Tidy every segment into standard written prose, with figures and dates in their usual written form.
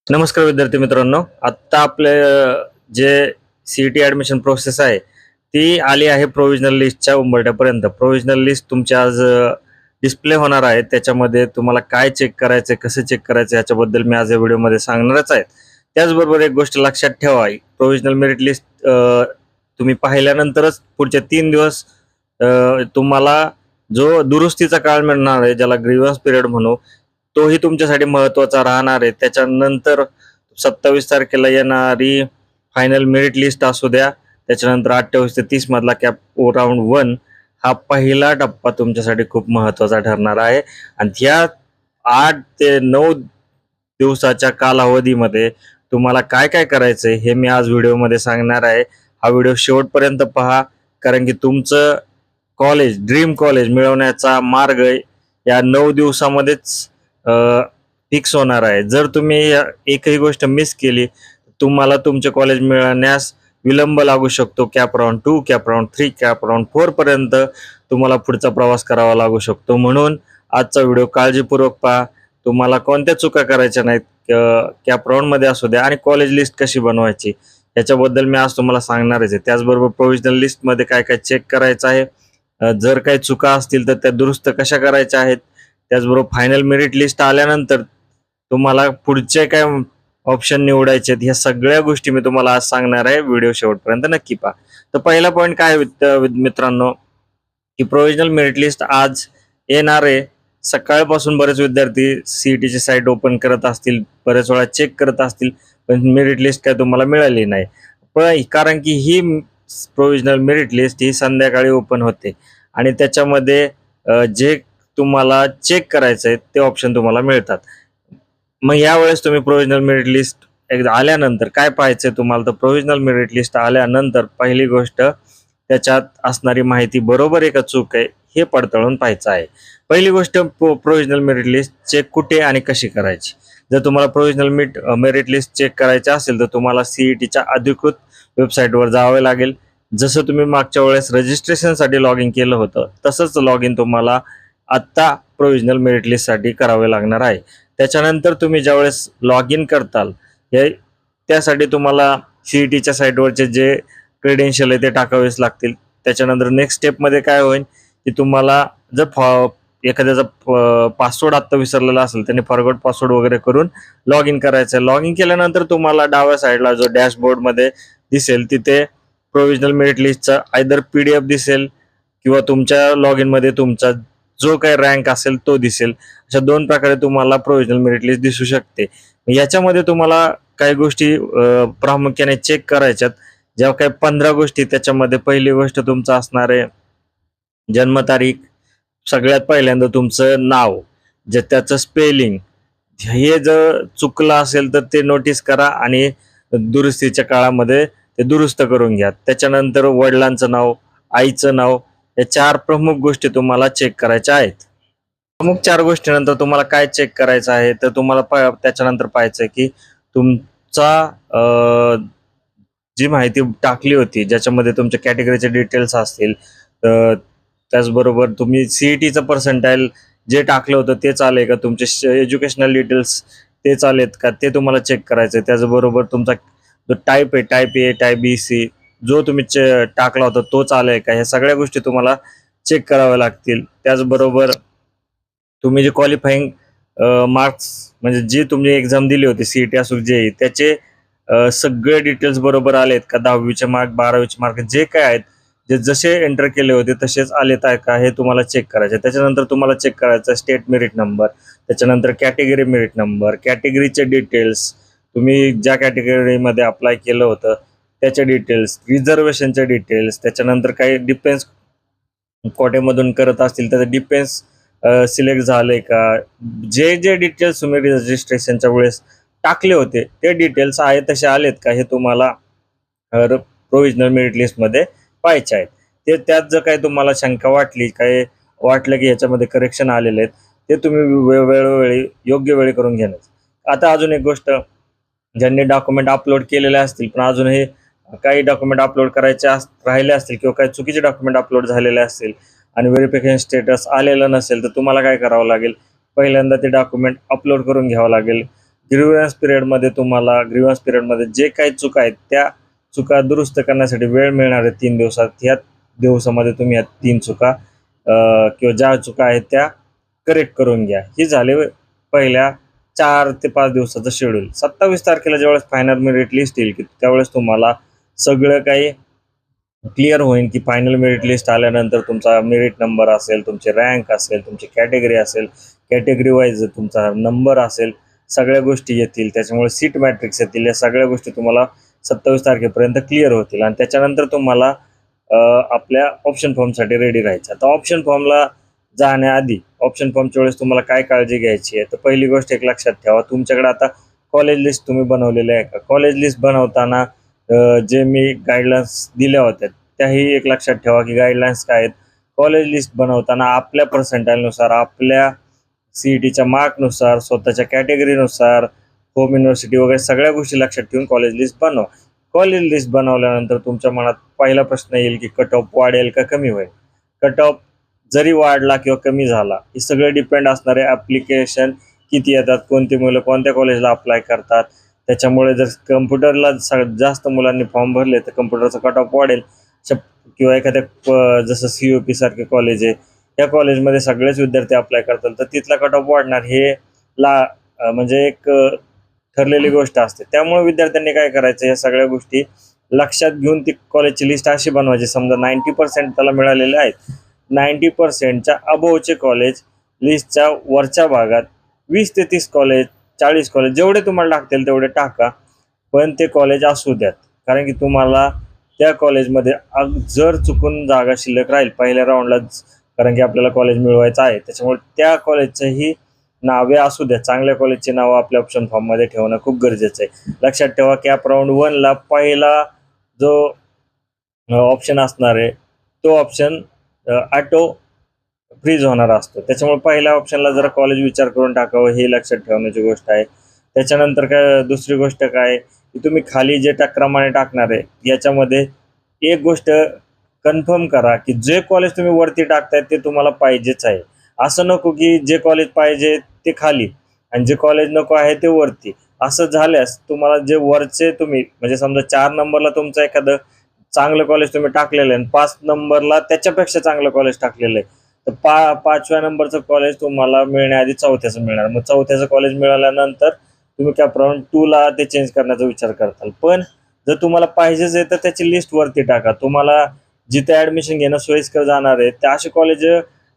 नमस्कार विद्यार्थी मित्रांनो. आत्ता आपले जे सीईटी ॲडमिशन प्रोसेस आहे ती आली आहे प्रोव्हिजनल लिस्टच्या उंबरठ्यापर्यंत. प्रोव्हिजनल लिस्ट तुमची आज डिस्प्ले होणार आहे. त्याच्यामध्ये तुम्हाला काय चेक करायचं, कसं चेक करायचं याच्याबद्दल मी आज या व्हिडिओमध्ये सांगणारच आहे. त्याचबरोबर एक गोष्ट लक्षात ठेवा, प्रोव्हिजनल मेरिट लिस्ट तुम्ही पाहिल्यानंतरच पुढचे 3 दिवस तुम्हाला जो दुरुस्तीचा काळ मिळणार आहे, ज्याला ग्रीव्हन्स पिरियड म्हणू, तोही तुमच्यासाठी महत्त्वाचा राहणार आहे. त्याच्यानंतर 27 तारखेला येणारी फायनल मेरिट लिस्ट असू द्या, त्याच्यानंतर 28 ते 30 मधला कॅप राऊंड 1 हा पहिला टप्पा तुमच्यासाठी खूप महत्त्वाचा ठरणार आहे. आणि ह्या 8 ते 9 दिवसाच्या कालावधीमध्ये तुम्हाला काय काय करायचंय हे मी आज व्हिडिओमध्ये सांगणार आहे. हा व्हिडिओ शेवटपर्यंत पहा, कारण की तुमचं कॉलेज, ड्रीम कॉलेज मिळवण्याचा मार्ग या 9 दिवसामध्येच फिक्स होणार आहे. जर तुम्ही एकही गोष्ट मिस केली, तुम्हाला तुमचे कॉलेज मिळण्यास विलंब लागू शकतो. Cap round 2, cap round 3, cap round 4 पर्यंत तुम्हाला पुढचा प्रवास करावा लागू शकतो. म्हणून आजचा व्हिडिओ काळजीपूर्वक पहा. तुम्हाला कोणत्या चुका करायच्या नाहीत, कॅप राऊंडमध्ये असू द्या, आणि कॉलेज लिस्ट कशी बनवायची याच्याबद्दल मी आज तुम्हाला सांगणारच आहे. त्याचबरोबर प्रोव्हिजनल लिस्टमध्ये काय काय चेक करायचं आहे, जर काही चुका असतील तर त्या दुरुस्त कशा करायच्या आहेत, त्याचबरोबर फायनल मेरिट लिस्ट आल्यानंतर तुम्हाला पुढचे काय ऑप्शन निवडायचे आहेत, ह्या सगळ्या गोष्टी मी तुम्हाला आज सांगणार आहे. व्हिडिओ शेवटपर्यंत नक्की पहा. तर पहिला पॉईंट काय आहे मित्रांनो, की प्रोव्हिजनल मेरिट लिस्ट आज येणार आहे. सकाळपासून बरेच विद्यार्थी सीईटीची साईट ओपन करत असतील, बरेच वेळा चेक करत असतील, पण मेरिट लिस्ट काय तुम्हाला मिळाली नाही. पण कारण की ही प्रोव्हिजनल मेरिट लिस्ट ही संध्याकाळी ओपन होते आणि त्याच्यामध्ये जे तुम्हाला चेक करायचं आहे ते ऑप्शन तुम्हाला मिळतात. मग यावेळेस तुम्ही प्रोव्हिजनल मेरिट लिस्ट एकदा आल्यानंतर काय पाहायचंय तुम्हाला, तर प्रोव्हिजनल मेरिट लिस्ट आल्यानंतर पहिली गोष्ट त्याच्यात असणारी माहिती बरोबर आहे का चूक आहे हे पडताळून पाहायचं आहे. पहिली गोष्ट, प्रोव्हिजनल मेरिट लिस्ट चेक कुठे आणि कशी करायची. जर तुम्हाला प्रोव्हिजनल मेरिट लिस्ट चेक करायची असेल तर तुम्हाला सीईटीच्या अधिकृत वेबसाईटवर जावे लागेल. जसं तुम्ही मागच्या वेळेस रजिस्ट्रेशनसाठी लॉग इन केलं होतं तसंच लॉग इन तुम्हाला आत्ता प्रोव्हिजनल मेरिट लिस्टसाठी करावे लागणार आहे. त्याच्यानंतर तुम्ही ज्यावेळेस लॉग इन करताल त्यासाठी तुम्हाला सीईटीच्या साईटवरचे जे क्रेडेन्शियल आहे ते टाकावेच लागतील. त्याच्यानंतर नेक्स्ट स्टेपमध्ये काय होईल, की तुम्हाला जर एखाद्याचा पासवर्ड आत्ता विसरलेला असेल त्याने फॉरगॉट पासवर्ड वगैरे करून लॉग इन करायचं आहे. लॉग इन केल्यानंतर तुम्हाला डाव्या साईडला जो डॅशबोर्डमध्ये दिसेल तिथे प्रोव्हिजनल मेरिट लिस्टचा आयदर PDF दिसेल किंवा तुमच्या लॉग इनमध्ये तुमचा जो काही रँक असेल तो दिसेल. अशा 2 प्रकारे तुम्हाला प्रोव्हिजनल मेरिट लिस्ट दिसू शकते. याच्यामध्ये तुम्हाला काही गोष्टी प्रामुख्याने चेक करायच्यात, ज्या काही 15 गोष्टी. त्याच्यामध्ये पहिली गोष्ट तुमचं असणार आहे जन्मतारीख. सगळ्यात पहिल्यांदा तुमचं नाव, जे त्याचं स्पेलिंग हे जर चुकलं असेल तर ते नोटीस करा आणि दुरुस्तीच्या काळामध्ये ते दुरुस्त करून घ्या. त्याच्यानंतर वडिलांचं नाव, आईचं नाव, या 4 प्रमुख गोष्टी तुम्हाला चेक करायच्या आहेत. प्रमुख 4 गोष्टीनंतर तुम्हाला काय चेक करायचं आहे, तर तुम्हाला त्याच्यानंतर पाहायचं आहे की तुमचा जी माहिती टाकली होती ज्याच्यामध्ये तुमच्या कॅटेगरीचे डिटेल्स असतील, त्याचबरोबर तुम्ही सीईटीचं पर्सेंटाईल जे टाकलं होतं तेच आलंय का, तुमचे एज्युकेशनल डिटेल्स तेच आलेत का, ते तुम्हाला चेक करायचं आहे. त्याचबरोबर तुमचा जो टाईप आहे, टाईप ए, टाईप BC, जो तुम्ही टाकला होता तोच आलाय का, ह्या सगळ्या गोष्टी तुम्हाला चेक कराव्या लागतील. त्याचबरोबर तुम्ही जे क्वालिफाईंग मार्क्स म्हणजे जी तुम्ही एक्झाम दिली होती सीईटी असो JEE, त्याचे सगळे डिटेल्स बरोबर आलेत का, 10वीचे मार्क, 12वीचे मार्क जे काय आहेत, जे जसे एंटर केले होते तसेच आलेत आहे का हे तुम्हाला चेक करायचे. त्याच्यानंतर तुम्हाला चेक करायचं स्टेट मेरिट नंबर, त्याच्यानंतर कॅटेगरी मेरिट नंबर, कॅटेगरीचे डिटेल्स, तुम्ही ज्या कॅटेगरीमध्ये अप्लाय केलं होतं त्याचे डिटेल्स, रिझर्वेशनचे डिटेल्स, त्याच्यानंतर काही डिफेन्स कोट्यामधून करत असतील तर डिफेन्स सिलेक्ट झाले का, जे जे डिटेल्स तुम्ही रजिस्ट्रेशनच्या वेळेस टाकले होते ते डिटेल्स आहे तसे आलेत का हे तुम्हाला प्रोव्हिजनल मेरिट लिस्टमध्ये पाहायचे आहेत. ते त्यात जर काही तुम्हाला शंका वाटली, काय वाटलं की ह्याच्यामध्ये करेक्शन आलेले आहेत, ते तुम्ही वेळोवेळी योग्य वेळी करून घेणार. आता अजून एक गोष्ट, ज्यांनी डॉक्युमेंट अपलोड केलेले असतील पण अजूनही काही डॉक्युमेंट अपलोड करायचे राहिले असतील किंवा काही चुकीचे डॉक्युमेंट अपलोड झालेले असतील आणि व्हेरिफिकेशन स्टेटस आलेलं नसेल तर तुम्हाला काय करावं लागेल, पहिल्यांदा ते डॉक्युमेंट अपलोड करून घ्यावं लागेल. ग्रीव्हन्स पिरियडमध्ये तुम्हाला ग्रीव्हन्स पिरियडमध्ये जे काही चुका आहेत त्या चुका दुरुस्त करण्यासाठी वेळ मिळणार आहे 3 दिवसात. ह्या दिवसामध्ये तुम्ही या 3 चुका किंवा ज्या चुका आहेत त्या करेक्ट करून घ्या. ही झाले पहिल्या 4 ते 5 दिवसाचं शेड्यूल. 27 तारखेला ज्यावेळेस फायनल मेरिट लिस्ट येईल की त्यावेळेस तुम्हाला सगळं काही क्लिअर होईल की फायनल मेरिट लिस्ट आल्यानंतर तुमचा मेरिट नंबर असेल, तुमची रँक असेल, तुमची कॅटेगरी असेल, कॅटेगरी वाईज तुमचा नंबर असेल, सगळ्या गोष्टी येतील. त्याच्यामुळे सीट मॅट्रिक्स येतील. या सगळ्या गोष्टी तुम्हाला 27 तारखेपर्यंत क्लिअर होतील आणि त्याच्यानंतर तुम्हाला आपल्या ऑप्शन फॉर्मसाठी रेडी राहायचं. आता ऑप्शन फॉर्मला जाण्याआधी ऑप्शन फॉर्मच्या वेळेस तुम्हाला काय काळजी घ्यायची आहे, तर पहिली गोष्ट एक लक्षात ठेवा, तुमच्याकडे आता कॉलेज लिस्ट तुम्ही बनवलेली आहे का? कॉलेज लिस्ट बनवताना जे मी गाईडलाईन्स दिल्या होत्या त्याही एक लक्षात ठेवा की गाईडलाईन्स काय आहेत. कॉलेज लिस्ट बनवताना आपल्या पर्सेंटाईलनुसार, आपल्या CETच्या मार्कनुसार, स्वतःच्या कॅटेगरीनुसार, होम युनिव्हर्सिटी वगैरे सगळ्या गोष्टी लक्षात ठेवून कॉलेज लिस्ट बनवा. कॉलेज लिस्ट बनवल्यानंतर तुमच्या मनात पहिला प्रश्न येईल की कट ऑफ वाढेल का कमी होईल. कट ऑफ जरी वाढला किंवा कमी झाला हे सगळं डिपेंड असणारे ॲप्लिकेशन किती येतात, कोणती मुलं कोणत्या कॉलेजला अप्लाय करतात. त्याच्यामुळे जर कम्प्युटरला जास्त मुलांनी फॉर्म भरले तर कम्प्युटरचा कट ऑफ वाढेल. किंवा एखाद्या जसं COP सारखे कॉलेज आहे त्या कॉलेजमध्ये सगळेच विद्यार्थी अप्लाय करतात तर तिथला कट ऑफ वाढणार हे म्हणजे एक ठरलेली गोष्ट असते. त्यामुळे विद्यार्थ्यांनी काय करायचं, या सगळ्या गोष्टी लक्षात घेऊन ती कॉलेजची लिस्ट अशी बनवायची. समजा 90% त्याला मिळालेले आहेत, 90%च्या अबोवचे कॉलेज लिस्टच्या वरच्या भागात 20 ते 30 कॉलेज, 40 कॉलेज जेवढे तुम्हाला टाकतील तेवढे टाका, पण ते कॉलेज असू द्यात. कारण की तुम्हाला त्या कॉलेजमध्ये जर चुकून जागा शिल्लक राहील पहिल्या राऊंडलाच, कारण की आपल्याला कॉलेज मिळवायचं आहे, त्याच्यामुळे त्या कॉलेजचंही नावे असू द्या. चांगल्या कॉलेजची नावं आपल्या ऑप्शन फॉर्ममध्ये ठेवणं खूप गरजेचं आहे. लक्षात ठेवा कॅप राऊंड 1ला पहिला जो ऑप्शन असणार आहे तो ऑप्शन ऑटो फ्रीज होणार असतो. त्याच्यामुळे पहिल्या ऑप्शनला जरा कॉलेज विचार करून टाकावं हे लक्षात ठेवण्याची गोष्ट आहे. त्याच्यानंतर काय दुसरी गोष्ट काय की तुम्ही खाली जे क्रमाने टाकणार आहे याच्यामध्ये एक गोष्ट कन्फर्म करा की जे कॉलेज तुम्ही वरती टाकताय ते तुम्हाला पाहिजेच आहे. असं नको की जे कॉलेज पाहिजे ते खाली आणि जे कॉलेज नको आहे ते वरती. असं झाल्यास तुम्हाला जे वरचे तुम्ही म्हणजे समजा 4 नंबरला तुमचं एखादं चांगलं कॉलेज तुम्ही टाकलेलं आहे आणि 5 नंबरला त्याच्यापेक्षा चांगलं कॉलेज टाकलेलं आहे, तर 5व्या नंबरचं कॉलेज तुम्हाला मिळण्याआधी 4थ्याचं मिळणार. मग 4थ्याचं कॉलेज मिळाल्यानंतर तुम्ही कॅप राऊंड 2ला ते चेंज करण्याचा विचार करताल. पण जर तुम्हाला पाहिजेच आहे तर त्याची लिस्ट वरती टाका. तुम्हाला जिथे ॲडमिशन घेणं सोयीस्कर जाणार आहे त्या असे कॉलेज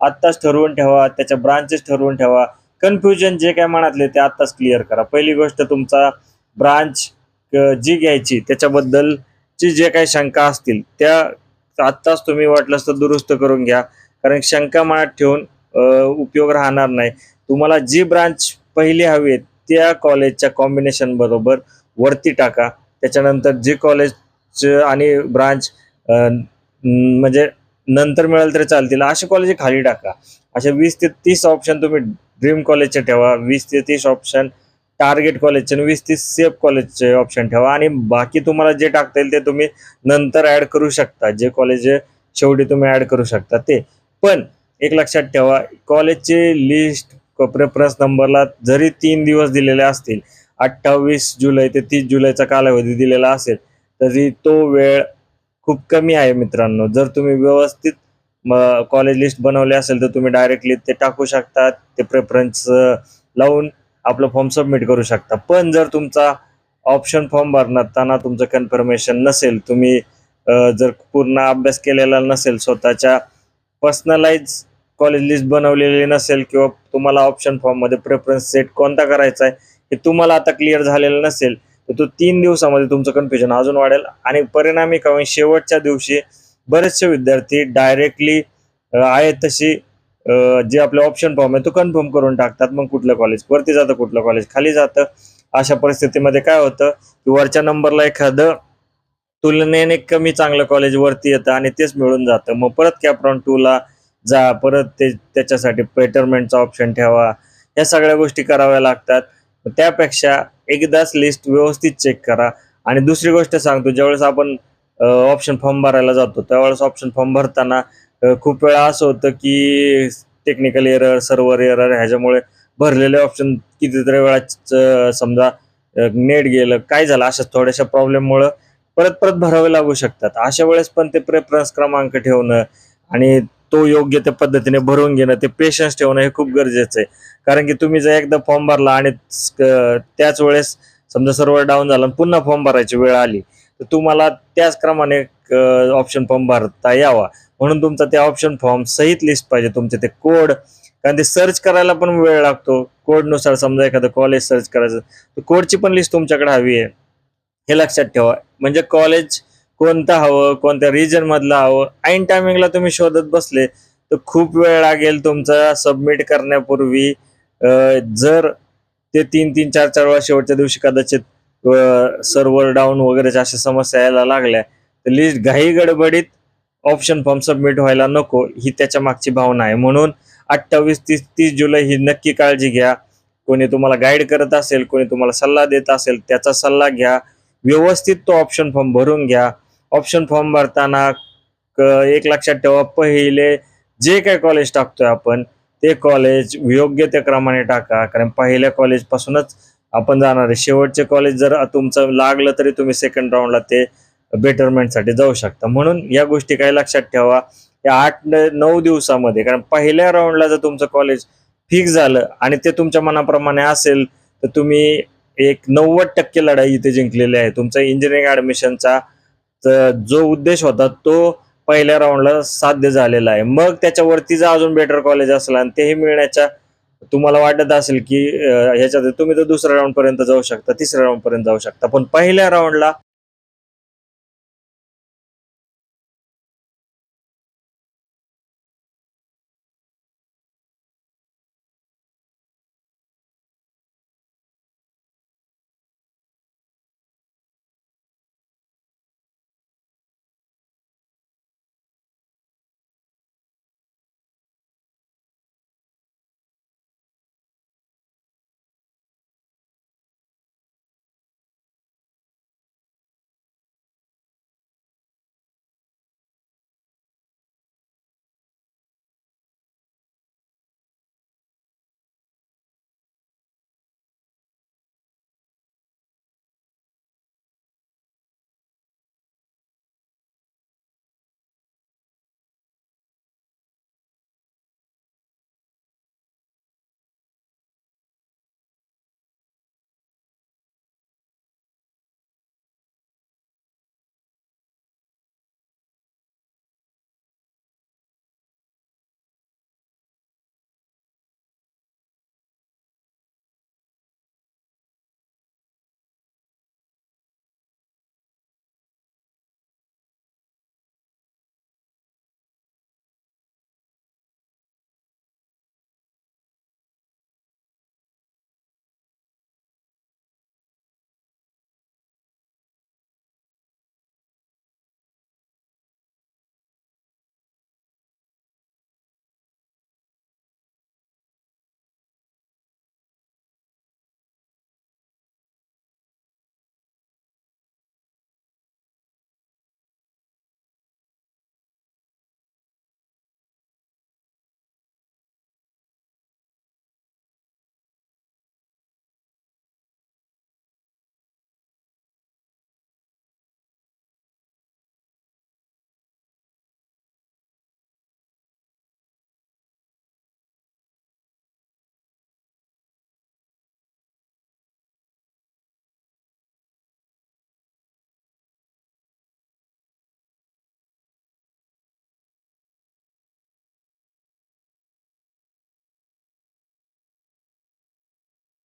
आत्ताच ठरवून ठेवा, त्याच्या ब्रांचेस ठरवून ठेवा. कन्फ्युजन जे काय मनातले ते आत्ताच क्लिअर करा. पहिली गोष्ट तुमचा ब्रांच जी घ्यायची त्याच्याबद्दलची जे काही शंका असतील त्या आत्ताच तुम्ही वाटलंच तर दुरुस्त करून घ्या. कारण शंका मनात ठेवून उपयोग राहणार नाही. तुम्हाला जी ब्रांच पहिली हवी आहे त्या कॉलेजच्या कॉम्बिनेशन बरोबर वरती टाका. त्याच्यानंतर जे कॉलेज आणि ब्रांच म्हणजे नंतर मिळालं तरी चालतील असे कॉलेज खाली टाका. असे 20 ते 30 ऑप्शन तुम्ही ड्रीम कॉलेजचे ठेवा, 20 ते 30 ऑप्शन टार्गेट कॉलेजचे आणि 20 ते 30 सेफ कॉलेजचे ऑप्शन ठेवा आणि बाकी तुम्हाला जे टाकता येईल ते तुम्ही नंतर ॲड करू शकता. जे कॉलेज शेवटी तुम्ही ॲड करू शकता ते. पण एक लक्षात ठेवा कॉलेजची लिस्ट प्रेफरन्स नंबरला जरी 3 दिवस दिलेले असतील, 28 जुलै ते 30 जुलैचा कालावधी दिलेला असेल, तरी तो वेळ खूप कमी आहे मित्रांनो. जर तुम्ही व्यवस्थित कॉलेज लिस्ट बनवली असेल तर तुम्ही डायरेक्टली ते टाकू शकता, ते प्रेफरन्स लावून आपलं फॉर्म सबमिट करू शकता. पण जर तुमचा ऑप्शन फॉर्म भरताना तुमचं कन्फर्मेशन नसेल, तुम्ही जर पूर्ण अभ्यास केलेला नसेल, स्वतःच्या पर्सनलाइज कॉलेज लिस्ट बनवलेली नसेल किंवा तुम्हाला ऑप्शन फॉर्ममध्ये प्रेफरन्स सेट कोणता करायचा आहे हे तुम्हाला आता क्लिअर झालेलं नसेल, तर तो 3 दिवसामध्ये तुमचं कन्फ्युजन अजून वाढेल आणि परिणामी काय शेवटच्या दिवशी बरेचसे विद्यार्थी डायरेक्टली आहेत तशी जे आपले ऑप्शन फॉर्म आहे तो कन्फर्म करून टाकतात. मग कुठलं कॉलेज वरती जातं, कुठलं कॉलेज खाली जातं. अशा परिस्थितीमध्ये काय होतं की वरच्या नंबरला एखादं तुलनेने कमी चांगलं कॉलेज वरती येतं आणि तेच मिळून जातं. मग परत कॅप राऊंड 2ला जा, परत त्याच्यासाठी बेटरमेंटचा ऑप्शन ठेवा. या सगळ्या गोष्टी कराव्या लागतात. त्यापेक्षा एकदाच लिस्ट व्यवस्थित चेक करा. आणि दुसरी गोष्ट सांगतो, ज्यावेळेस आपण ऑप्शन फॉर्म भरायला जातो त्यावेळेस ऑप्शन फॉर्म भरताना खूप वेळा असं होतं की टेक्निकल एरर, सर्व्हर एरर ह्याच्यामुळे भरलेले ऑप्शन कितीतरी वेळा समजा नेट गेलं, काय झालं, अशा थोड्याशा प्रॉब्लेममुळं परत परत भरावे लागू शकतात. अशा वेळेस पण ते प्रेफरन्स क्रमांक ठेवणं आणि तो योग्य त्या पद्धतीने भरून घेणं, ते पेशन्स ठेवणं हे खूप गरजेचं आहे. कारण की तुम्ही जर एकदा फॉर्म भरला आणि त्याच वेळेस समजा सर्व्हर डाऊन झाला आणि पुन्हा फॉर्म भरायची वेळ आली, तर तुम्हाला त्याच क्रमाने ऑप्शन फॉर्म भरता यावा म्हणून तुमचा त्या ऑप्शन फॉर्म सहित लिस्ट पाहिजे, तुमचे ते कोड. कारण ते सर्च करायला पण वेळ लागतो. कोडनुसार समजा एखादं कॉलेज सर्च करायचं, तर कोडची पण लिस्ट तुमच्याकडे हवी आहे, हे लक्षात ठेवा. म्हणजे कॉलेज कोणतं हवं, कोणत्या रिजन मधलं हवं, ऐन टायमिंगला तुम्ही शोधत बसले तर खूप वेळ लागेल तुमचा सबमिट करण्यापूर्वी. जर ते 3-3, 4-4 वेळा शेवटच्या दिवशी कदाचित सर्व्हर डाऊन वगैरे अशा समस्या यायला लागल्या, तर लिस्ट घाई गडबडीत ऑप्शन फॉर्म सबमिट व्हायला नको, ही त्याच्या मागची भावना आहे. म्हणून 28, 30, 30 जुलै ही नक्की काळजी घ्या. कोणी तुम्हाला गाईड करत असेल, कोणी तुम्हाला सल्ला देत असेल, त्याचा सल्ला घ्या. व्यवस्थित तो ऑप्शन फॉर्म भरून घ्या. ऑप्शन फॉर्म भरताना एक लक्षात ठेवा, पहिले जे काही कॉलेज टाकतोय आपण, ते कॉलेज योग्य त्या क्रमाने टाका. कारण पहिल्या कॉलेजपासूनच आपण जाणार आहे. शेवटचे कॉलेज जर तुमचं लागलं तरी तुम्ही सेकंड राऊंडला ते बेटरमेंटसाठी जाऊ शकता. म्हणून या गोष्टी काही लक्षात ठेवा या 8-9 दिवसामध्ये. कारण पहिल्या राऊंडला जर तुमचं कॉलेज फिक्स झालं आणि ते तुमच्या मनाप्रमाणे असेल, तर तुम्ही एक 90% लढाई इथे जिंकलेली आहे. तुमचा इंजिनिअरिंग ऍडमिशनचा जो उद्देश होता तो पहिल्या राऊंडला साध्य झालेला आहे. मग त्याच्यावरती जर अजून बेटर कॉलेज असला आणि तेही मिळण्याच्या तुम्हाला वाटत असेल की ह्याच्यात तुम्ही तर दुसऱ्या राऊंड पर्यंत जाऊ शकता, तिसऱ्या राऊंड पर्यंत जाऊ शकता, पण पहिल्या राऊंडला